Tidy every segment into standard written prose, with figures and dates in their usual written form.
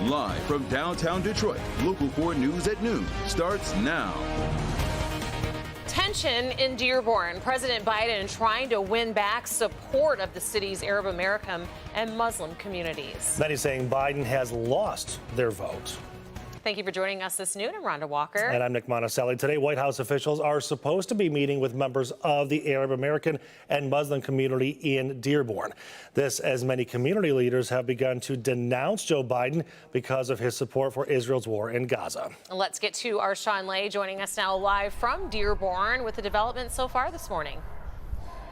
Live from downtown Detroit, Local 4 News at noon starts now. Tension in Dearborn. President Biden trying to win back support of the city's Arab American and Muslim communities. Many saying Biden has lost their vote. Thank you for joining us this noon. I'm Rhonda Walker. And I'm Nick Monticelli. Today, White House officials are supposed to be meeting with members of the Arab American and Muslim community in Dearborn. This as many community leaders have begun to denounce Joe Biden because of his support for Israel's war in Gaza. Let's get to our Sean Lay joining us now live from Dearborn with the developments so far this morning.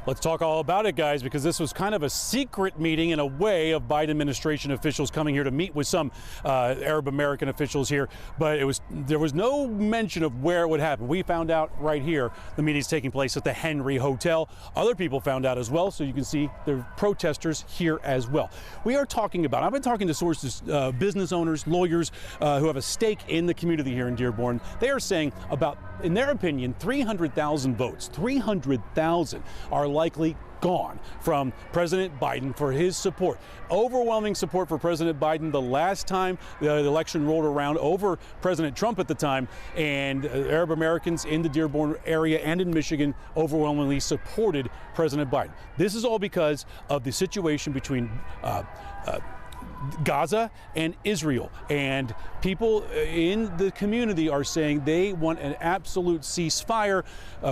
Let's talk all about it, guys, because this was kind of a secret meeting in a way of Biden administration officials coming here to meet with some Arab American officials here. But there was no mention of where it would happen. We found out right here the meeting's taking place at the Henry Hotel. Other people found out as well, so you can see there are protesters here as well. We are talking about, I've been talking to sources, business owners, lawyers who have a stake in the community here in Dearborn. They are saying about, in their opinion, 300,000 votes, 300,000 are likely gone from President Biden for his support. Overwhelming support for President Biden the last time the election rolled around over President Trump at the time, and Arab Americans in the Dearborn area and in Michigan overwhelmingly supported President Biden. This is all because of the situation between Gaza and Israel, and people in the community are saying they want an absolute ceasefire.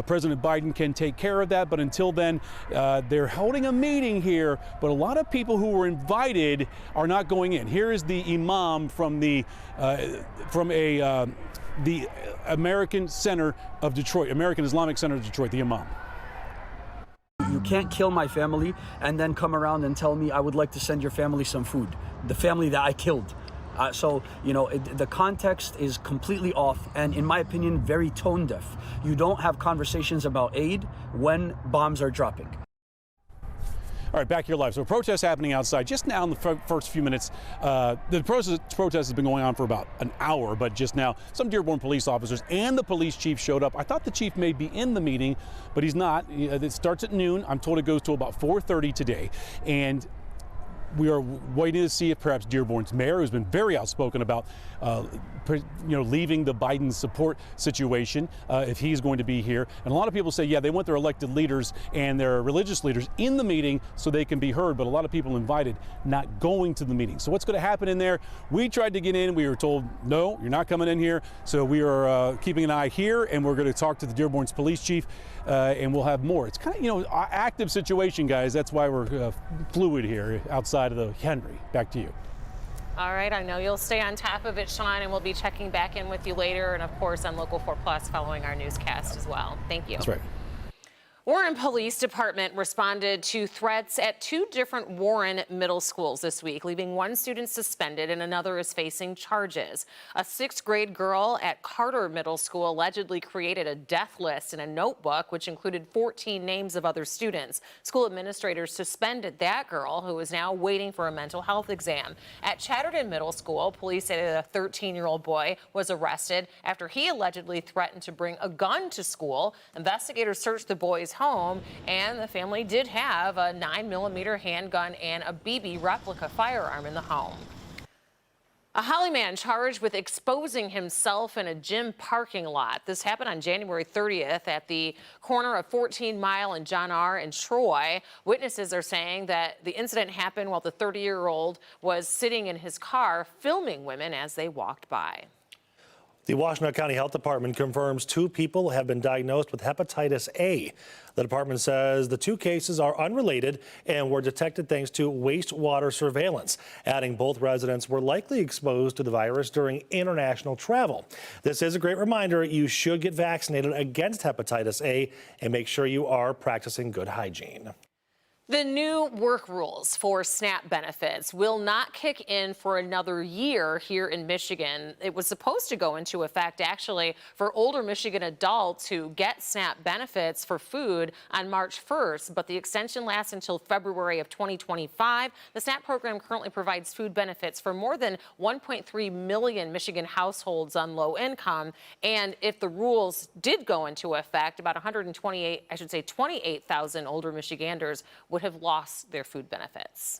President Biden can take care of that, but until then, they're holding a meeting here, but a lot of people who were invited are not going in. Here is the imam from the American Center of Detroit, American Islamic Center of Detroit, the imam. You can't kill my family and then come around and tell me I would like to send your family some food, the family that I killed. The context is completely off and, in my opinion, very tone deaf. You don't have conversations about aid when bombs are dropping. All right, back here live. So protests happening outside just now in the first few minutes. The protest has been going on for about an hour, but just now some Dearborn police officers and the police chief showed up. I thought the chief may be in the meeting, but he's not. It starts at noon. I'm told it goes to about 4:30 today. And we are waiting to see if perhaps Dearborn's mayor, who's been very outspoken about leaving the Biden support situation, if he's going to be here. And a lot of people say, yeah, they want their elected leaders and their religious leaders in the meeting so they can be heard, but a lot of people invited not going to the meeting. So what's going to happen in there? We tried to get in. We were told, no, you're not coming in here. So we are keeping an eye here, and we're going to talk to the Dearborn's police chief, and we'll have more. It's kind of, active situation, guys. That's why we're fluid here outside of the Henry. Back to you. All right, I know you'll stay on top of it, Sean, and we'll be checking back in with you later, and of course on Local 4 Plus following our newscast as well. Thank you. That's right. Warren Police Department responded to threats at two different Warren middle schools this week, leaving one student suspended and another is facing charges. A sixth grade girl at Carter Middle School allegedly created a death list in a notebook, which included 14 names of other students. School administrators suspended that girl, who is now waiting for a mental health exam. At Chatterton Middle School, police say that a 13-year-old boy was arrested after he allegedly threatened to bring a gun to school. Investigators searched the boy's home, and the family did have a 9mm handgun and a BB replica firearm in the home. A Holly man charged with exposing himself in a gym parking lot. This happened on January 30th at the corner of 14 Mile and John R. in Troy. Witnesses are saying that the incident happened while the 30-year-old was sitting in his car filming women as they walked by. The Washtenaw County Health Department confirms 2 people have been diagnosed with hepatitis A. The department says the 2 cases are unrelated and were detected thanks to wastewater surveillance, adding both residents were likely exposed to the virus during international travel. This is a great reminder. You should get vaccinated against hepatitis A and make sure you are practicing good hygiene. The new work rules for SNAP benefits will not kick in for another year here in Michigan. It was supposed to go into effect, actually, for older Michigan adults who get SNAP benefits for food on March 1st, but the extension lasts until February of 2025. The SNAP program currently provides food benefits for more than 1.3 million Michigan households on low income, and if the rules did go into effect, about 28,000 older Michiganders would have lost their food benefits.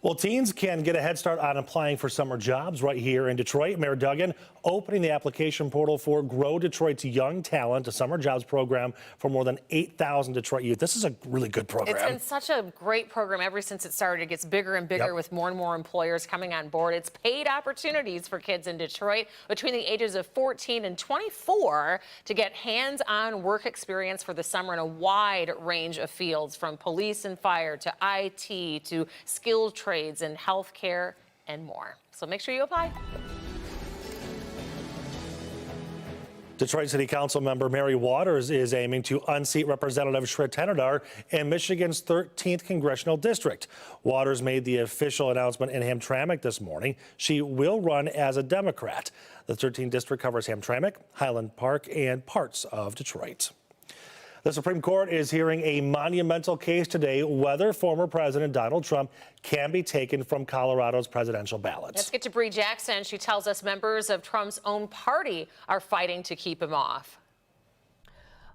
Well, teens can get a head start on applying for summer jobs right here in Detroit. Mayor Duggan opening the application portal for Grow Detroit's Young Talent, a summer jobs program for more than 8,000 Detroit youth. This is a really good program. It's been such a great program ever since it started. It gets bigger and bigger with more and more employers coming on board. It's paid opportunities for kids in Detroit between the ages of 14 and 24 to get hands-on work experience for the summer in a wide range of fields, from police and fire to IT to skilled trades and healthcare and more. So make sure you apply. Detroit City Council member Mary Waters is aiming to unseat Representative Shred Tenadar in Michigan's 13th Congressional District. Waters made the official announcement in Hamtramck this morning. She will run as a Democrat. The 13th district covers Hamtramck, Highland Park, and parts of Detroit. The Supreme Court is hearing a monumental case today whether former President Donald Trump can be taken from Colorado's presidential ballot. Let's get to Bree Jackson. She tells us members of Trump's own party are fighting to keep him off.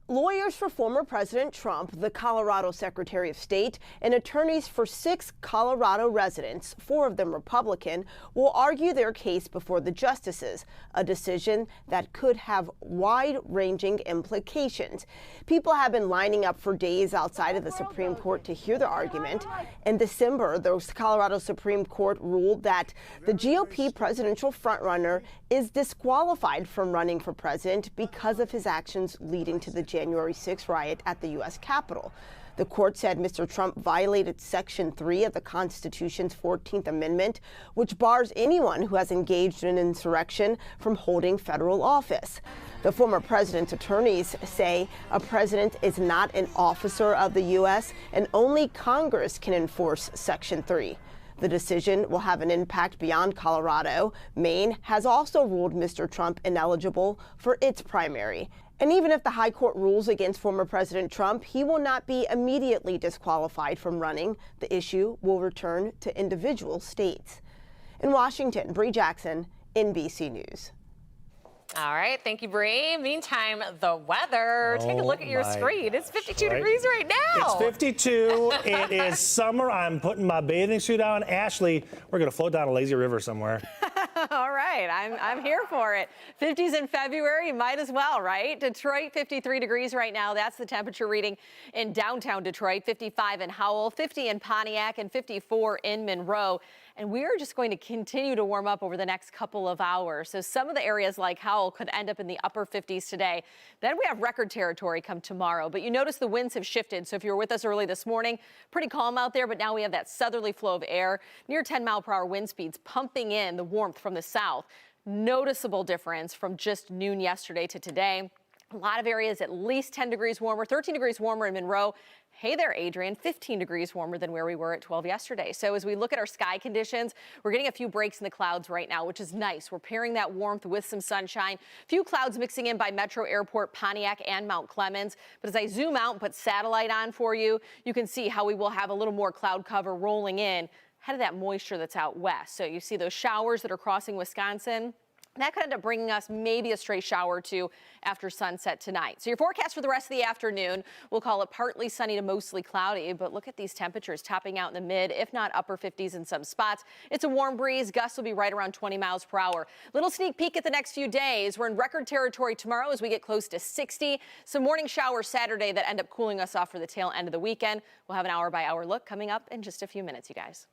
Lawyers for former President Trump, the Colorado Secretary of State, and attorneys for 6 Colorado residents, 4 of them Republican, will argue their case before the justices, a decision that could have wide-ranging implications. People have been lining up for days outside of the Supreme Court to hear the argument. In December, the Colorado Supreme Court ruled that the GOP presidential frontrunner is disqualified from running for president because of his actions leading to the January 6th riot at the U.S. Capitol. The court said Mr. Trump violated Section 3 of the Constitution's 14th Amendment, which bars anyone who has engaged in insurrection from holding federal office. The former president's attorneys say a president is not an officer of the U.S. and only Congress can enforce Section 3. The decision will have an impact beyond Colorado. Maine has also ruled Mr. Trump ineligible for its primary. And even if the high court rules against former President Trump, he will not be immediately disqualified from running. The issue will return to individual states. In Washington, Bree Jackson, NBC News. All right, thank you, Bree. Meantime, the weather. Take a look at your screen. It's 52 degrees right now. It's 52. It is summer. I'm putting my bathing suit on. Ashley, we're going to float down a lazy river somewhere. All right, I'm here for it. 50s in February, might as well, right? Detroit, 53 degrees right now. That's the temperature reading in downtown Detroit. 55 in Howell, 50 in Pontiac, and 54 in Monroe. And we are just going to continue to warm up over the next couple of hours. So some of the areas like Howell could end up in the upper 50s today. Then we have record territory come tomorrow. But you notice the winds have shifted. So if you were with us early this morning, pretty calm out there. But now we have that southerly flow of air, near 10-mile-per-hour wind speeds, pumping in the warmth from the south. Noticeable difference from just noon yesterday to today. A lot of areas at least 10 degrees warmer, 13 degrees warmer in Monroe. Hey there, Adrian, 15 degrees warmer than where we were at 12 yesterday. So as we look at our sky conditions, we're getting a few breaks in the clouds right now, which is nice. We're pairing that warmth with some sunshine. Few clouds mixing in by Metro Airport, Pontiac, and Mount Clemens. But as I zoom out and put satellite on for you, you can see how we will have a little more cloud cover rolling in ahead of that moisture that's out west. So you see those showers that are crossing Wisconsin. That could end up bringing us maybe a stray shower or two after sunset tonight. So your forecast for the rest of the afternoon, we'll call it partly sunny to mostly cloudy, but look at these temperatures topping out in the mid, if not upper 50s in some spots. It's a warm breeze. Gusts will be right around 20 miles per hour. Little sneak peek at the next few days. We're in record territory tomorrow as we get close to 60. Some morning showers Saturday that end up cooling us off for the tail end of the weekend. We'll have an hour-by-hour look coming up in just a few minutes, you guys.